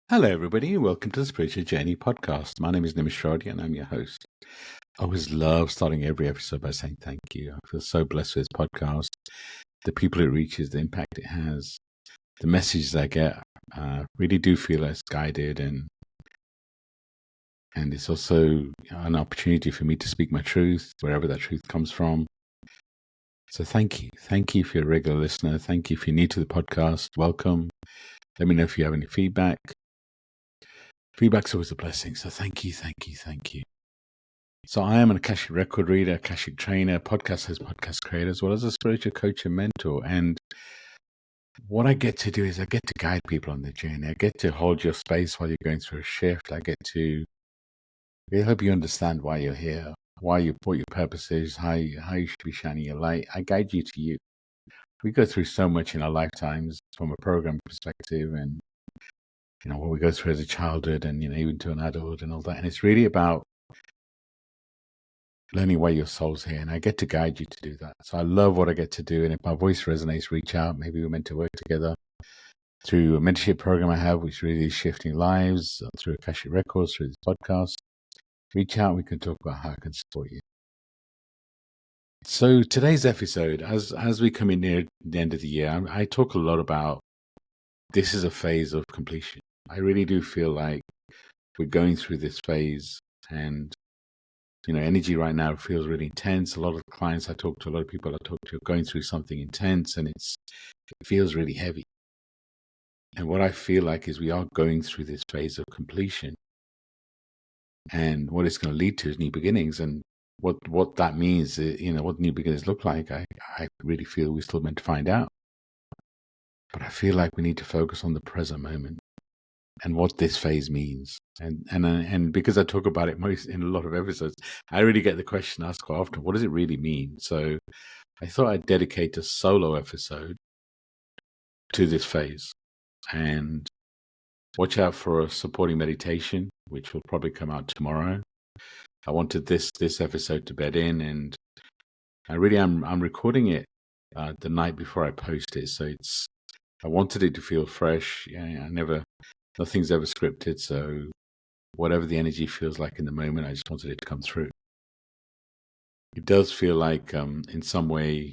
Hello, everybody. Welcome to the Spiritual Journey podcast. My name is Nimesh Radia, and I'm your host. I always love starting every episode by saying thank you. I feel so blessed with this podcast, the people it reaches, the impact it has, the messages I get. Really do feel it's guided, and it's also an opportunity for me to speak my truth, wherever that truth comes from. So thank you. Thank you if you're a regular listener. Thank you if you're new to the podcast. Welcome. Let me know if you have any feedback. Feedback's always a blessing. So thank you. So I am an Akashic record reader, Akashic trainer, podcast host, podcast creator, as well as a spiritual coach and mentor. And what I get to do is I get to guide people on their journey. I get to hold your space while you're going through a shift. I get to really help you understand why you're here, what your purpose is, how you should be shining your light. I guide you to you. We go through so much in our lifetimes from a program perspective, and what we go through as a childhood, and even to an adult and all that. And it's really about learning why your soul's here, and I get to guide you to do that. So I love what I get to do, and if my voice resonates, reach out. Maybe we're meant to work together through a mentorship program I have, which really is shifting lives, through Akashic Records, through this podcast. Reach out, we can talk about how I can support you. So today's episode, as we come in near the end of the year, I talk a lot about this is a phase of completion. I really do feel like we're going through this phase, and energy right now feels really intense. A lot of clients I talk to, a lot of people I talk to are going through something intense, and it feels really heavy. And what I feel like is we are going through this phase of completion. And what it's going to lead to is new beginnings. And what that means, what new beginnings look like, I really feel we're still meant to find out. But I feel like we need to focus on the present moment and what this phase means. And because I talk about it most in a lot of episodes, I really get the question asked quite often, what does it really mean? So I thought I'd dedicate a solo episode to this phase, and watch out for a supporting meditation, which will probably come out tomorrow. I wanted this episode to bed in, and I'm recording it the night before I post it. So I wanted it to feel fresh. Nothing's ever scripted. So whatever the energy feels like in the moment, I just wanted it to come through. It does feel like in some way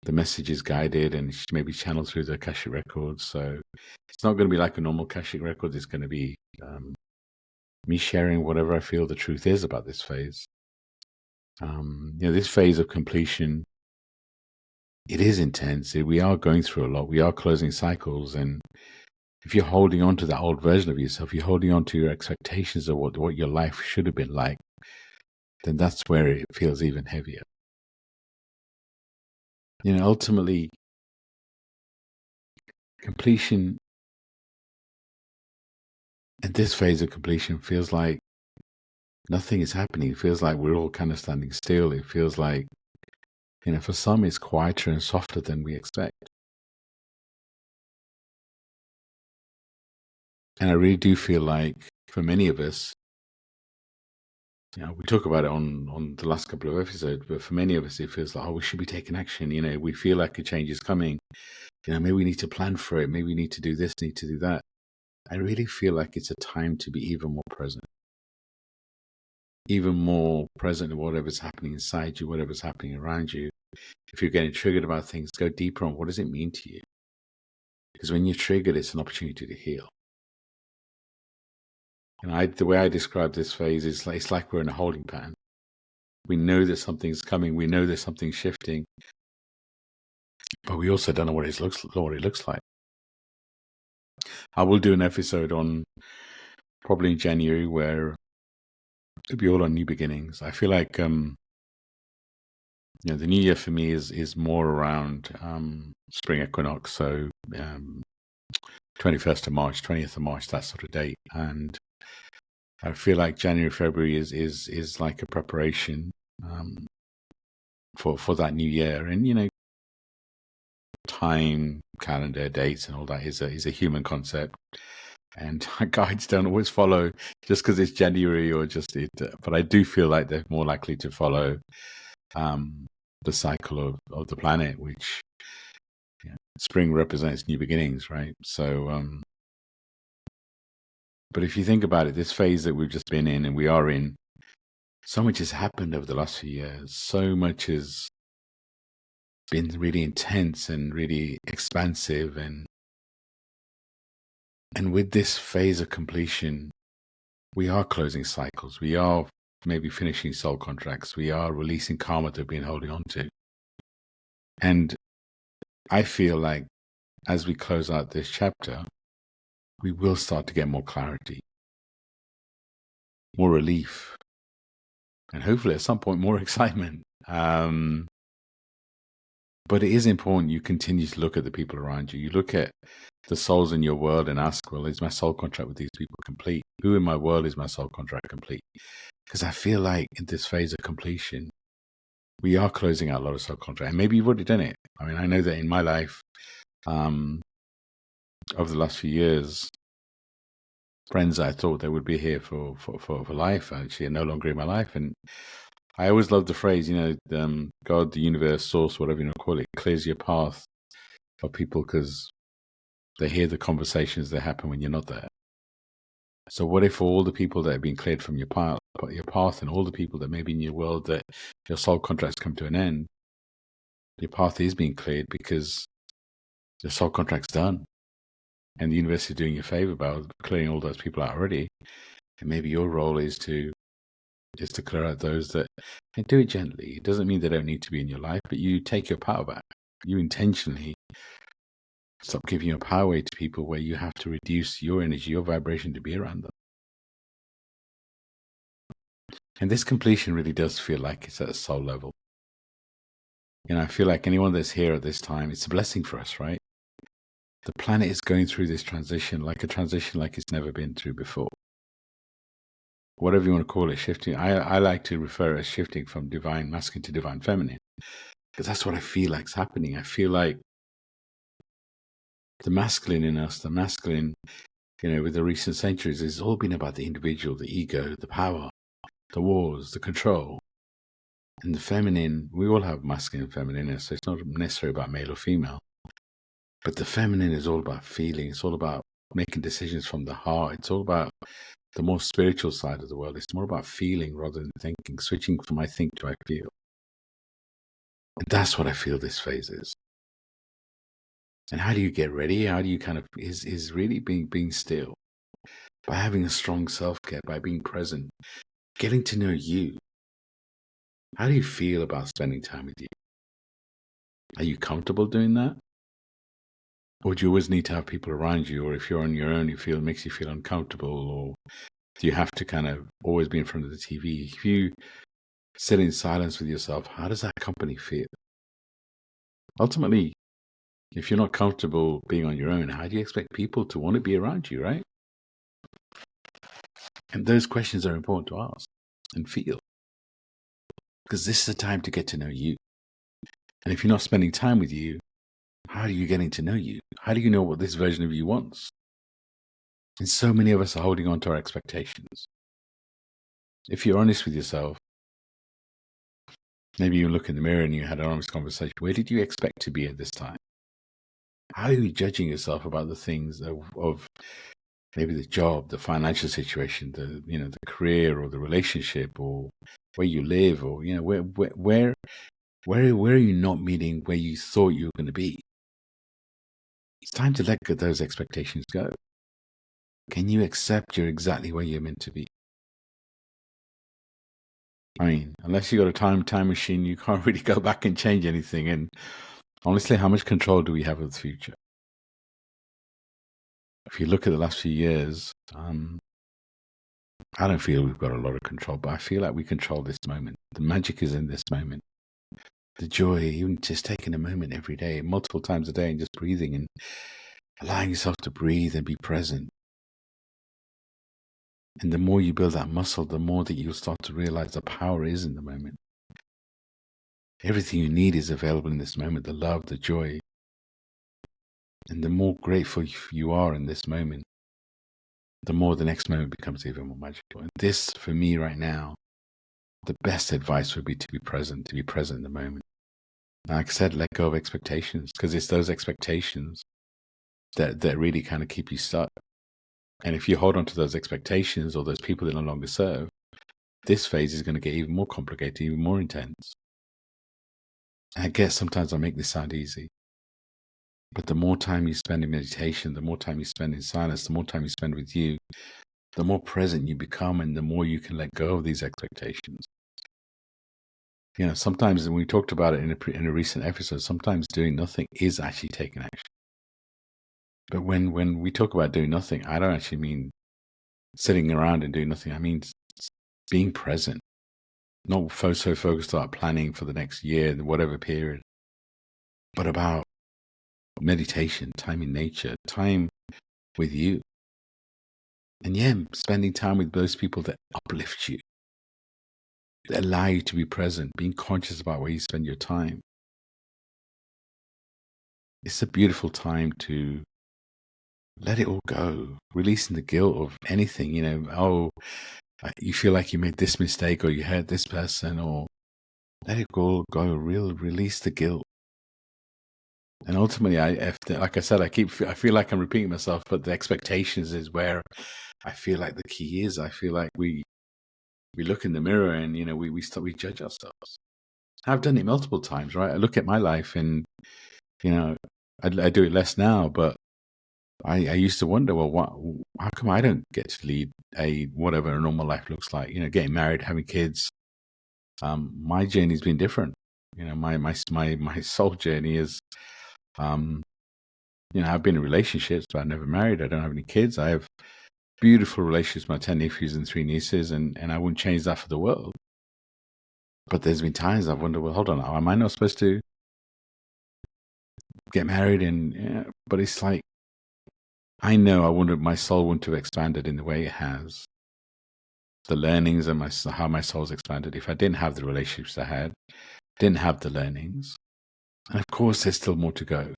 the message is guided and maybe channeled through the Akashic records. So it's not going to be like a normal Akashic record. It's going to be me sharing whatever I feel the truth is about this phase. This phase of completion, it is intense. We are going through a lot. We are closing cycles. And if you're holding on to that old version of yourself, you're holding on to your expectations of what your life should have been like, then that's where it feels even heavier. Ultimately, completion, and this phase of completion feels like nothing is happening. It feels like we're all kind of standing still. It feels like, for some, it's quieter and softer than we expect. And I really do feel like, for many of us, we talk about it on the last couple of episodes, but for many of us, it feels like, we should be taking action. We feel like a change is coming. Maybe we need to plan for it. Maybe we need to do this, need to do that. I really feel like it's a time to be even more present in whatever's happening inside you, whatever's happening around you. If you're getting triggered about things, go deeper on what does it mean to you? Because when you're triggered, it's an opportunity to heal. And the way I describe this phase is it's like we're in a holding pattern. We know that something's coming. We know that something's shifting, but we also don't know what it looks like. I will do an episode on probably in January where it'll be all on new beginnings. I feel like the new year for me is more around spring equinox, so 21st of March, 20th of March, that sort of date. And I feel like January, February is like a preparation for that new year. And time, calendar, dates, and all that is a human concept. And guides don't always follow just because it's January or just it. But I do feel like they're more likely to follow the cycle of the planet, which spring represents new beginnings, right? So But if you think about it, this phase that we've just been in and we are in, so much has happened over the last few years. So much has been really intense and really expansive. And with this phase of completion, we are closing cycles. We are maybe finishing soul contracts. We are releasing karma that we've been holding on to. And I feel like as we close out this chapter, we will start to get more clarity, more relief, and hopefully at some point more excitement. But it is important you continue to look at the people around you. You look at the souls in your world and ask, well, is my soul contract with these people complete? Who in my world is my soul contract complete? Because I feel like in this phase of completion, we are closing out a lot of soul contracts. And maybe you've already done it. I mean, I know that in my life, over the last few years, friends I thought they would be here for life actually are no longer in my life. And I always love the phrase, God, the universe, source, whatever you want to call it, clears your path for people because they hear the conversations that happen when you're not there. So what if all the people that have been cleared from your path and all the people that may be in your world that your soul contracts come to an end, your path is being cleared because your soul contract's done. And the universe is doing you a favor by clearing all those people out already. And maybe your role is to clear out those that, and do it gently. It doesn't mean they don't need to be in your life, but you take your power back. You intentionally stop giving your power away to people where you have to reduce your energy, your vibration to be around them. And this completion really does feel like it's at a soul level. I feel like anyone that's here at this time, it's a blessing for us, right? The planet is going through this transition like it's never been through before. Whatever you want to call it, shifting. I like to refer as shifting from divine masculine to divine feminine, because that's what I feel like is happening. I feel like the masculine in us, the masculine, with the recent centuries, it's all been about the individual, the ego, the power, the wars, the control. And the feminine, we all have masculine and feminine, so it's not necessarily about male or female. But the feminine is all about feeling. It's all about making decisions from the heart. It's all about the more spiritual side of the world. It's more about feeling rather than thinking, switching from I think to I feel. And that's what I feel this phase is. And how do you get ready? How do you is really being still, by having a strong self-care, by being present, getting to know you. How do you feel about spending time with you? Are you comfortable doing that? Or do you always need to have people around you? Or if you're on your own, it makes you feel uncomfortable? Or do you have to always be in front of the TV? If you sit in silence with yourself, how does that company feel? Ultimately, if you're not comfortable being on your own, how do you expect people to want to be around you, right? And those questions are important to ask and feel. Because this is a time to get to know you. And if you're not spending time with you, how are you getting to know you? How do you know what this version of you wants? And so many of us are holding on to our expectations. If you're honest with yourself, maybe you look in the mirror and you had an honest conversation. Where did you expect to be at this time? How are you judging yourself about the things of maybe the job, the financial situation, the career or the relationship or where you live, or where are you not meeting where you thought you were going to be? It's time to let those expectations go. Can you accept you're exactly where you're meant to be? I mean, unless you got a time machine, you can't really go back and change anything. And honestly, how much control do we have of the future? If you look at the last few years, I don't feel we've got a lot of control, but I feel like we control this moment. The magic is in this moment. The joy, even just taking a moment every day, multiple times a day, and just breathing and allowing yourself to breathe and be present. And the more you build that muscle, the more that you'll start to realize the power is in the moment. Everything you need is available in this moment, the love, the joy. And the more grateful you are in this moment, the more the next moment becomes even more magical. And this, for me right now, the best advice would be to be present in the moment. Like I said, let go of expectations, because it's those expectations that really kind of keep you stuck. And if you hold on to those expectations or those people that no longer serve, this phase is going to get even more complicated, even more intense. And I guess sometimes I make this sound easy, but the more time you spend in meditation, the more time you spend in silence, the more time you spend with you, the more present you become and the more you can let go of these expectations. You know, sometimes, and we talked about it in a recent episode, sometimes doing nothing is actually taking action. But when we talk about doing nothing, I don't actually mean sitting around and doing nothing. I mean being present, not so focused on planning for the next year, whatever period, but about meditation, time in nature, time with you. And yeah, spending time with those people that uplift you, that allow you to be present, being conscious about where you spend your time. It's a beautiful time to let it all go, releasing the guilt of anything, you know, you feel like you made this mistake or you hurt this person, or let it go, release the guilt. And ultimately, like I said, I feel like I'm repeating myself, but the expectations is where I feel like the key is. I feel like we look in the mirror and, you know, we judge ourselves. I've done it multiple times, right? I look at my life and, you know, I do it less now, but I used to wonder, well, how come I don't get to lead whatever a normal life looks like? You know, getting married, having kids. My journey's been different. You know, my soul journey is, you know, I've been in relationships, but I've never married. I don't have any kids. I have beautiful relationships with my 10 nephews and 3 nieces, and I wouldn't change that for the world. But there's been times I've wondered, well, hold on, am I not supposed to get married? And but it's like, I know my soul wouldn't have expanded in the way it has. The learnings and how my soul's expanded if I didn't have the relationships I had, didn't have the learnings. And of course, there's still more to go.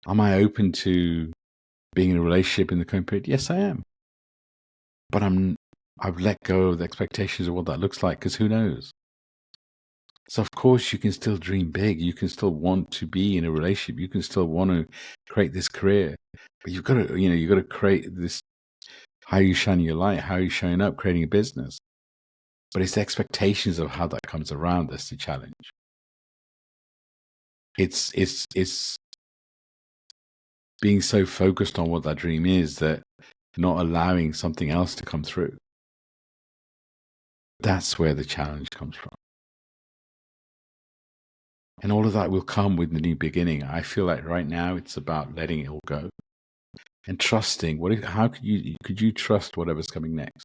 Am I open to being in a relationship in the current period? Yes, I am. But I've let go of the expectations of what that looks like, because who knows? So of course you can still dream big. You can still want to be in a relationship. You can still want to create this career. But you've got to create this, how you shine your light, how you showing up, creating a business. But it's the expectations of how that comes around that's the challenge. It's being so focused on what that dream is that not allowing something else to come through. That's where the challenge comes from. And all of that will come with the new beginning. I feel like right now it's about letting it all go and trusting. How could you trust whatever's coming next?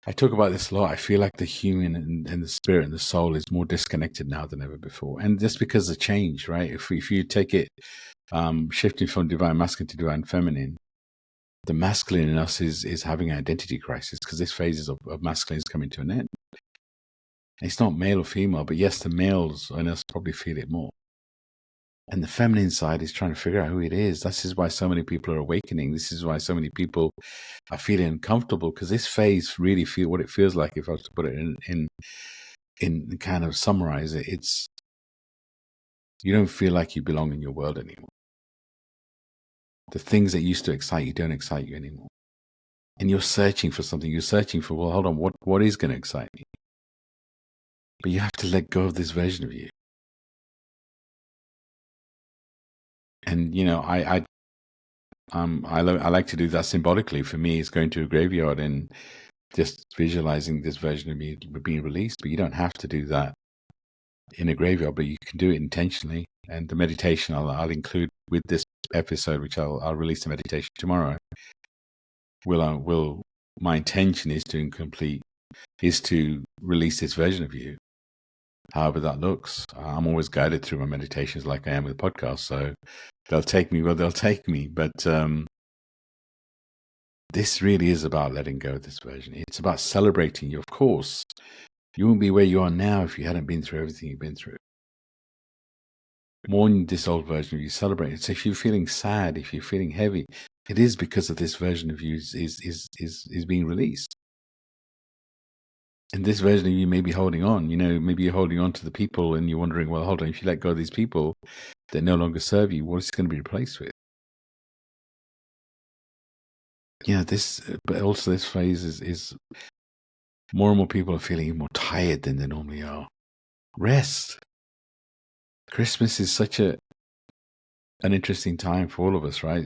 I talk about this a lot. I feel like the human and the spirit and the soul is more disconnected now than ever before. And that's because of change, right? If you take it, shifting from divine masculine to divine feminine, the masculine in us is having an identity crisis, because this phase of masculine is coming to an end. It's not male or female, but yes, the males in us probably feel it more. And the feminine side is trying to figure out who it is. This is why so many people are awakening. This is why so many people are feeling uncomfortable, because this phase really feel what it feels like. If I was to put it in kind of summarize it, it's, you don't feel like you belong in your world anymore. The things that used to excite you don't excite you anymore. And you're searching for something. You're searching for, well, hold on, what is going to excite me? But you have to let go of this version of you. And, you know, I like to do that symbolically. For me, it's going to a graveyard and just visualizing this version of me being released. But you don't have to do that in a graveyard, but you can do it intentionally. And the meditation I'll include with this episode, which I'll release the meditation tomorrow. My intention is to release this version of you, however that looks. I'm always guided through my meditations like I am with podcasts, so they'll take me where they'll take me. But this really is about letting go of this version. It's about celebrating you. Of course, you wouldn't be where you are now if you hadn't been through everything you've been through. Mourn this old version of you, celebrate it. So if you're feeling sad, if you're feeling heavy, it is because of this version of you is being released. And this version of you may be holding on. You know, maybe you're holding on to the people and you're wondering, well, hold on, if you let go of these people that no longer serve you, what is it going to be replaced with? but also this phase is more and more people are feeling more tired than they normally are. Rest. Christmas is such an interesting time for all of us, right?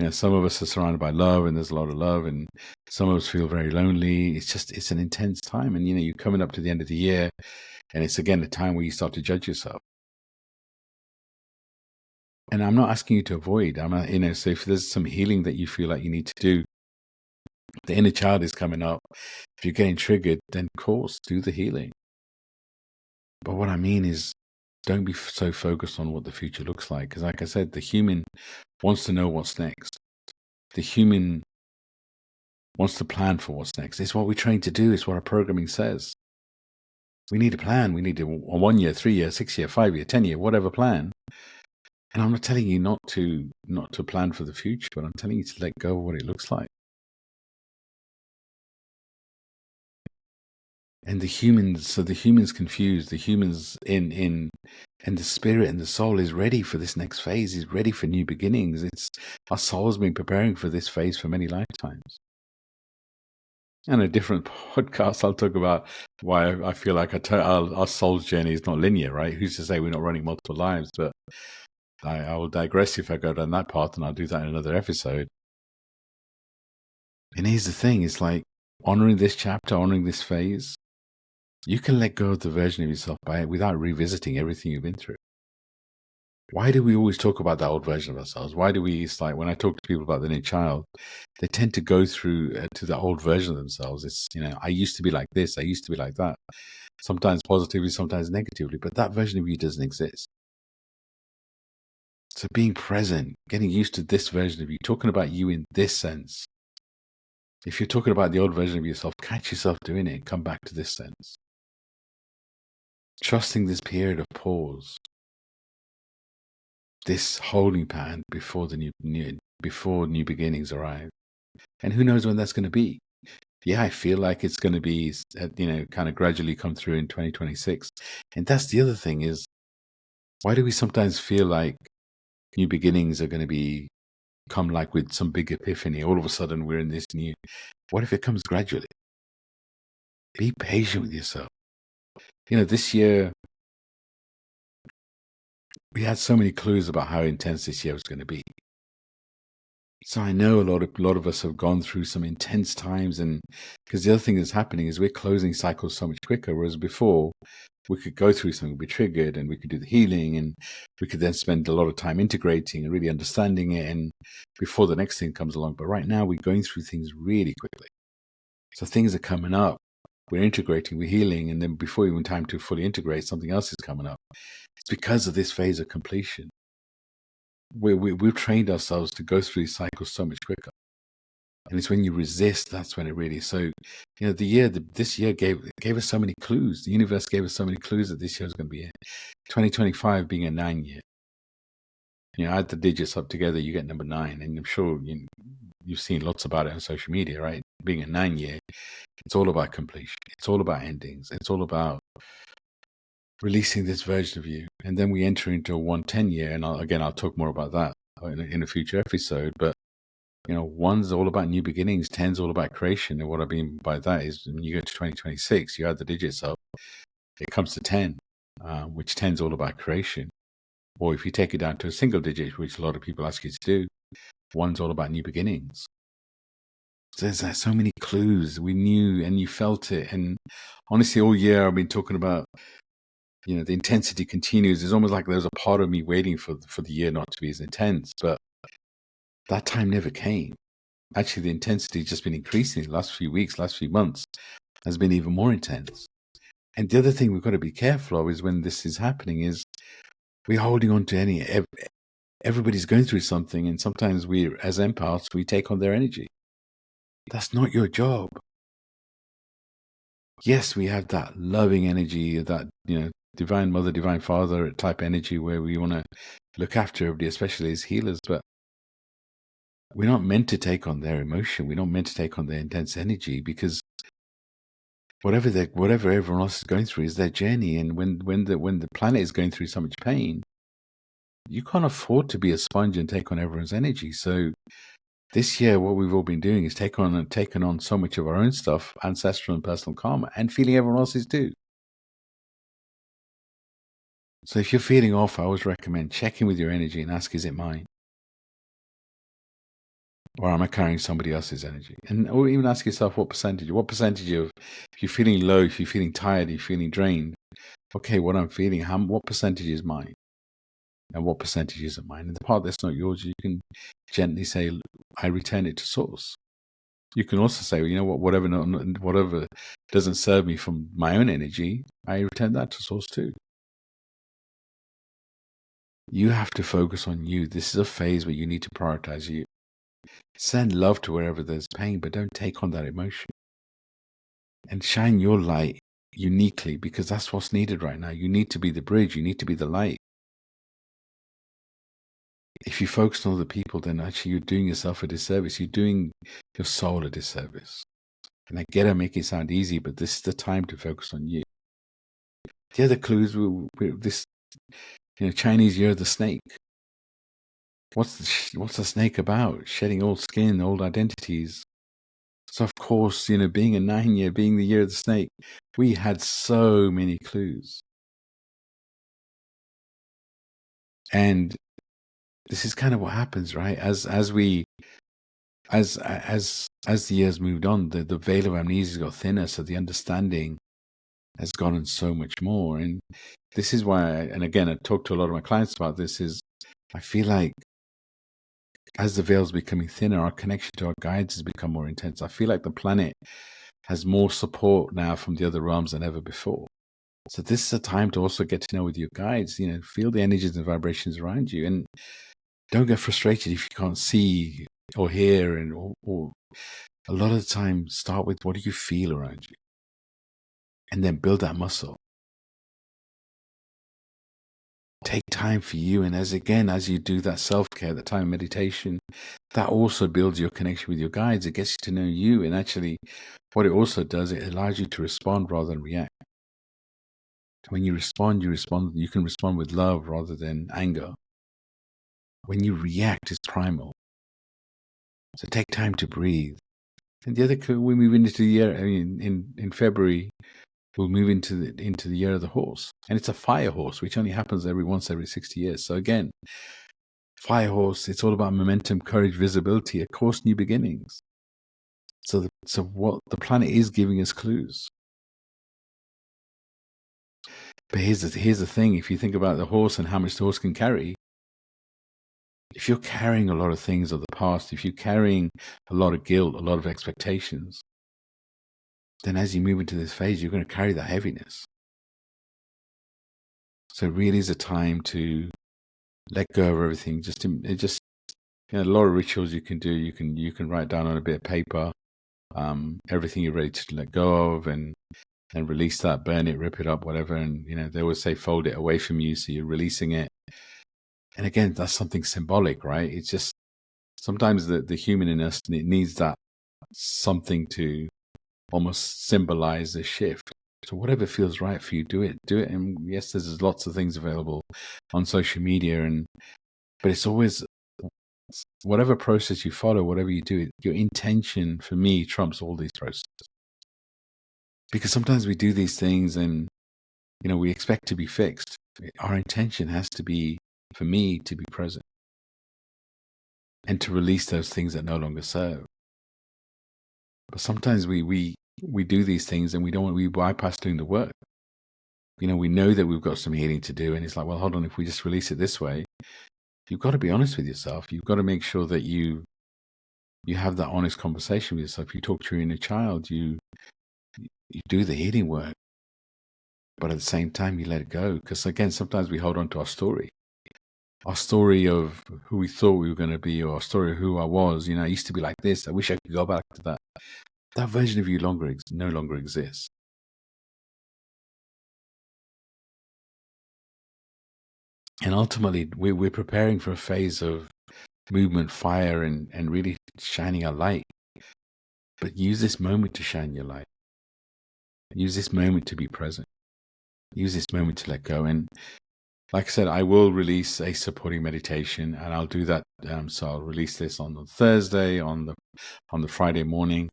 Some of us are surrounded by love, and there's a lot of love, and some of us feel very lonely. It's an intense time, and you're coming up to the end of the year, and it's again a time where you start to judge yourself. And I'm not asking you to avoid. So if there's some healing that you feel like you need to do, the inner child is coming up. If you're getting triggered, then of course do the healing. But what I mean is, don't be so focused on what the future looks like, because like I said, the human wants to know what's next. The human wants to plan for what's next. It's what we're trained to do. It's what our programming says. We need a plan. We need a 1 year, 3 year, 6 year, 5 year, 10 year, whatever plan. And I'm not telling you not to plan for the future, but I'm telling you to let go of what it looks like. And the humans confused, the humans and the spirit and the soul is ready for this next phase, is ready for new beginnings. Our soul has been preparing for this phase for many lifetimes. And a different podcast, I'll talk about why I feel like our soul's journey is not linear, right? Who's to say we're not running multiple lives? But I will digress if I go down that path, and I'll do that in another episode. And here's the thing, it's like honoring this chapter, honoring this phase. You can let go of the version of yourself without revisiting everything you've been through. Why do we always talk about that old version of ourselves? Why do we, it's like when I talk to people about the inner child, they tend to go through to the old version of themselves. It's, I used to be like this, I used to be like that. Sometimes positively, sometimes negatively, but that version of you doesn't exist. So being present, getting used to this version of you, talking about you in this sense. If you're talking about the old version of yourself, catch yourself doing it and come back to this sense. Trusting this period of pause, this holding pattern before new beginnings arrive. And who knows when that's going to be? Yeah, I feel like it's going to be, kind of gradually come through in 2026. And that's the other thing is, why do we sometimes feel like new beginnings are going to come like with some big epiphany? All of a sudden we're in this new. What if it comes gradually? Be patient with yourself. This year, we had so many clues about how intense this year was going to be. So I know a lot of us have gone through some intense times, and because the other thing that's happening is we're closing cycles so much quicker, whereas before we could go through something, be triggered, and we could do the healing, and we could then spend a lot of time integrating and really understanding it, and before the next thing comes along. But right now we're going through things really quickly. So things are coming up, we're integrating, we're healing, and then before even time to fully integrate, something else is coming up. It's because of this phase of completion. We've trained ourselves to go through these cycles so much quicker. And it's when you resist, that's when it really. So, this year gave us so many clues. The universe gave us so many clues that this year was going to be 2025 being a 9 year. Add the digits up together, you get number 9. And I'm sure you've seen lots about it on social media, right? Being a 9 year, it's all about completion. It's all about endings. It's all about releasing this version of you. And then we enter into a 110 year. And I'll talk more about that in a future episode. But 1's all about new beginnings, 10's all about creation. And what I mean by that is when you go to 2026, you add the digits up, it comes to 10, which 10's all about creation. Or if you take it down to a single digit, which a lot of people ask you to do, 1's all about new beginnings. So there's so many clues. We knew and you felt it. And honestly, all year I've been talking about, the intensity continues. It's almost like there's a part of me waiting for the year not to be as intense. But that time never came. Actually, the intensity has just been increasing. The last few weeks, last few months has been even more intense. And the other thing we've got to be careful of is when this is happening is we're holding on to everybody's going through something. And sometimes we, as empaths, we take on their energy. That's not your job. Yes, we have that loving energy, that, divine mother, divine father type energy where we want to look after everybody, especially as healers. But we're not meant to take on their emotion. We're not meant to take on their intense energy, because whatever everyone else is going through is their journey. And when the planet is going through so much pain, you can't afford to be a sponge and take on everyone's energy. So This year, what we've all been doing is taken on so much of our own stuff, ancestral and personal karma, and feeling everyone else's too. So if you're feeling off, I always recommend checking with your energy and ask, is it mine? Or am I carrying somebody else's energy? Or even ask yourself what percentage of, if you're feeling low, if you're feeling tired, if you're feeling drained, okay, what I'm feeling, what percentage is mine? And what percentage isn't mine? And the part that's not yours, you can gently say, I return it to source. You can also say, you know what, whatever doesn't serve me from my own energy, I return that to source too. You have to focus on you. This is a phase where you need to prioritize you. Send love to wherever there's pain, but don't take on that emotion. And shine your light uniquely, because that's what's needed right now. You need to be the bridge. You need to be the light. If you focus on other people, then actually you're doing yourself a disservice. You're doing your soul a disservice. And I get to make it sound easy, but this is the time to focus on you. The other clues were this, Chinese Year of the Snake. What's the snake about? Shedding old skin, old identities. So of course, being a 9-year, being the year of the snake, we had so many clues. And this is kind of what happens, right? As the years moved on, the veil of amnesia got thinner, so the understanding has gotten so much more. And this is why, and again, I talk to a lot of my clients about this, is I feel like as the veil's becoming thinner, our connection to our guides has become more intense. I feel like the planet has more support now from the other realms than ever before. So this is a time to also get to know with your guides, feel the energies and vibrations around you, and don't get frustrated if you can't see or hear, or a lot of the time start with what do you feel around you, and then build that muscle. Take time for you, and as you do that self-care, that time of meditation, that also builds your connection with your guides. It gets you to know you, and actually what it also does, it allows you to respond rather than react. When you respond, you can respond with love rather than anger. When you react, it's primal. So take time to breathe. And the other, we move into the year, in February, we'll move into the year of the horse. And it's a fire horse, which only happens once every 60 years. So again, fire horse, it's all about momentum, courage, visibility, of course, new beginnings. So what the planet is giving us clues. But here's the thing, if you think about the horse and how much the horse can carry, if you're carrying a lot of things of the past, if you're carrying a lot of guilt, a lot of expectations, then as you move into this phase, you're going to carry that heaviness. So it really is a time to let go of everything. A lot of rituals you can do. You can write down on a bit of paper everything you're ready to let go of, and release that, burn it, rip it up, whatever. And they always say fold it away from you, so you're releasing it. And again, that's something symbolic, right? It's just sometimes the human in us, it needs that something to almost symbolize the shift. So whatever feels right for you, do it. And yes, there's lots of things available on social media, but it's always whatever process you follow, whatever you do, your intention for me trumps all these processes. Because sometimes we do these things and we expect to be fixed. Our intention has to be, for me, to be present and to release those things that no longer serve. But sometimes we do these things and we bypass doing the work. We know that we've got some healing to do, and it's like, well, hold on, if we just release it this way, you've got to be honest with yourself. You've got to make sure that you have that honest conversation with yourself. You talk to your inner child, you do the healing work, but at the same time, you let it go. Because again, sometimes we hold on to our story of who we thought we were going to be, or our story of who I was. I used to be like this. I wish I could go back to that. That version of you no longer exists. And ultimately, we're preparing for a phase of movement, fire, and really shining our light. But use this moment to shine your light. Use this moment to be present. Use this moment to let go. And like I said, I will release a supporting meditation, and I'll do that. So I'll release this on the Thursday, on the Friday morning.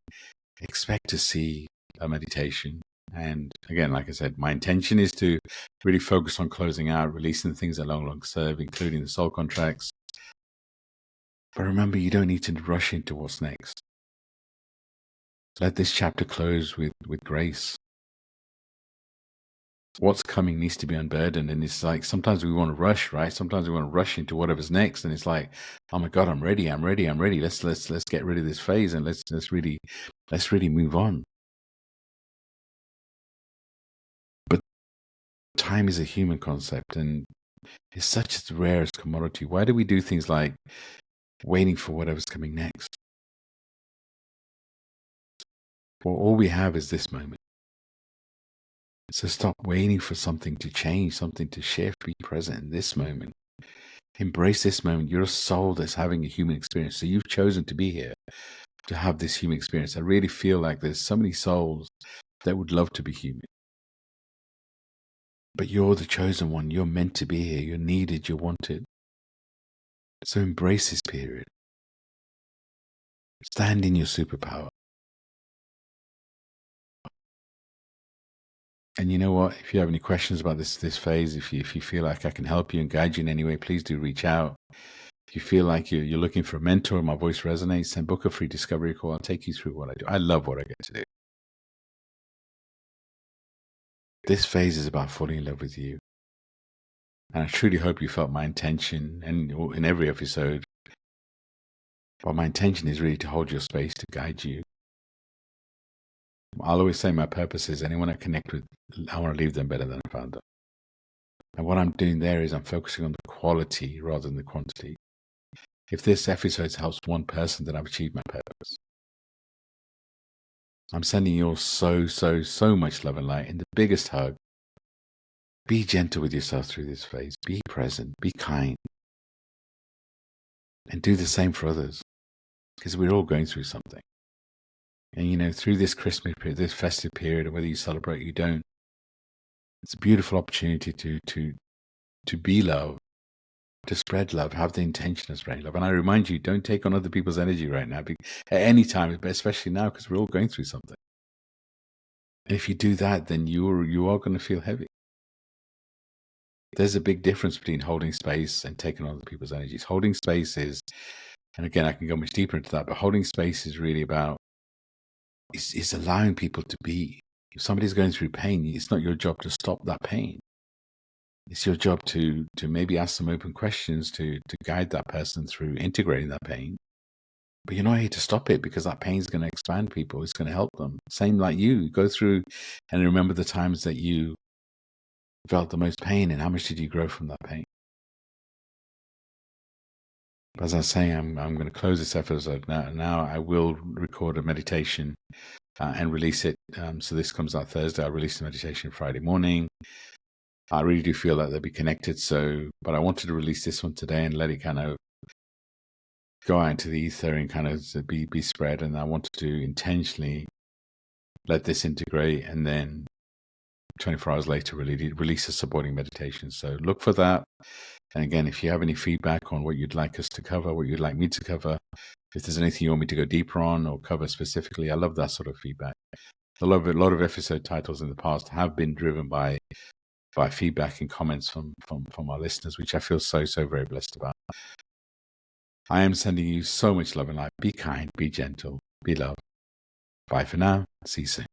Expect to see a meditation. And again, like I said, my intention is to really focus on closing out, releasing the things that no longer serve, including the soul contracts. But remember, you don't need to rush into what's next. Let this chapter close with grace. What's coming needs to be unburdened. And it's like, sometimes we want to rush, right? Sometimes we want to rush into whatever's next. And it's like, oh my God, I'm ready. Let's get rid of this phase, and let's really move on. But time is a human concept, and it's such the rarest commodity. Why do we do things like waiting for whatever's coming next? Well, all we have is this moment. So stop waiting for something to change, something to shift. Be present in this moment. Embrace this moment. You're a soul that's having a human experience. So you've chosen to be here to have this human experience. I really feel like there's so many souls that would love to be human. But you're the chosen one. You're meant to be here. You're needed. You're wanted. So embrace this period. Stand in your superpower. And you know what? If you have any questions about this phase, if you feel like I can help you and guide you in any way, please do reach out. If you feel like you're looking for a mentor, my voice resonates, then book a free discovery call. I'll take you through what I do. I love what I get to do. This phase is about falling in love with you. And I truly hope you felt my intention, and in every episode, but my intention is really to hold your space, to guide you. I'll always say my purpose is anyone I connect with, I want to leave them better than I found them. And what I'm doing there is I'm focusing on the quality rather than the quantity. If this episode helps one person, then I've achieved my purpose. I'm sending you all so much love and light, and the biggest hug. Be gentle with yourself through this phase. Be present. Be kind. And do the same for others, because we're all going through something. And through this Christmas period, this festive period, or whether you celebrate or you don't, it's a beautiful opportunity to be love, to spread love, have the intention of spreading love. And I remind you, don't take on other people's energy right now, at any time, but especially now, because we're all going through something. And if you do that, then you are going to feel heavy. There's a big difference between holding space and taking on other people's energies. Holding space is, and again, I can go much deeper into that, but holding space is really about, it's allowing people to be. If somebody's going through pain, it's not your job to stop that pain. It's your job to maybe ask some open questions to guide that person through integrating that pain. But you're not here to stop it, because that pain is going to expand people. It's going to help them. Same like you go through and remember the times that you felt the most pain, and how much did you grow from that pain? As I was saying, I'm going to close this episode now. Now I will record a meditation and release it. So this comes out Thursday. I'll release the meditation Friday morning. I really do feel that they'll be connected. But I wanted to release this one today and let it kind of go out into the ether and kind of be spread. And I wanted to intentionally let this integrate, and then 24 hours later release a supporting meditation. So look for that. And again, if you have any feedback on what you'd like us to cover, what you'd like me to cover, if there's anything you want me to go deeper on or cover specifically, I love that sort of feedback. A lot of episode titles in the past have been driven by feedback and comments from our listeners, which I feel so very blessed about. I am sending you so much love and light. Be kind, be gentle, be loved. Bye for now. See you soon.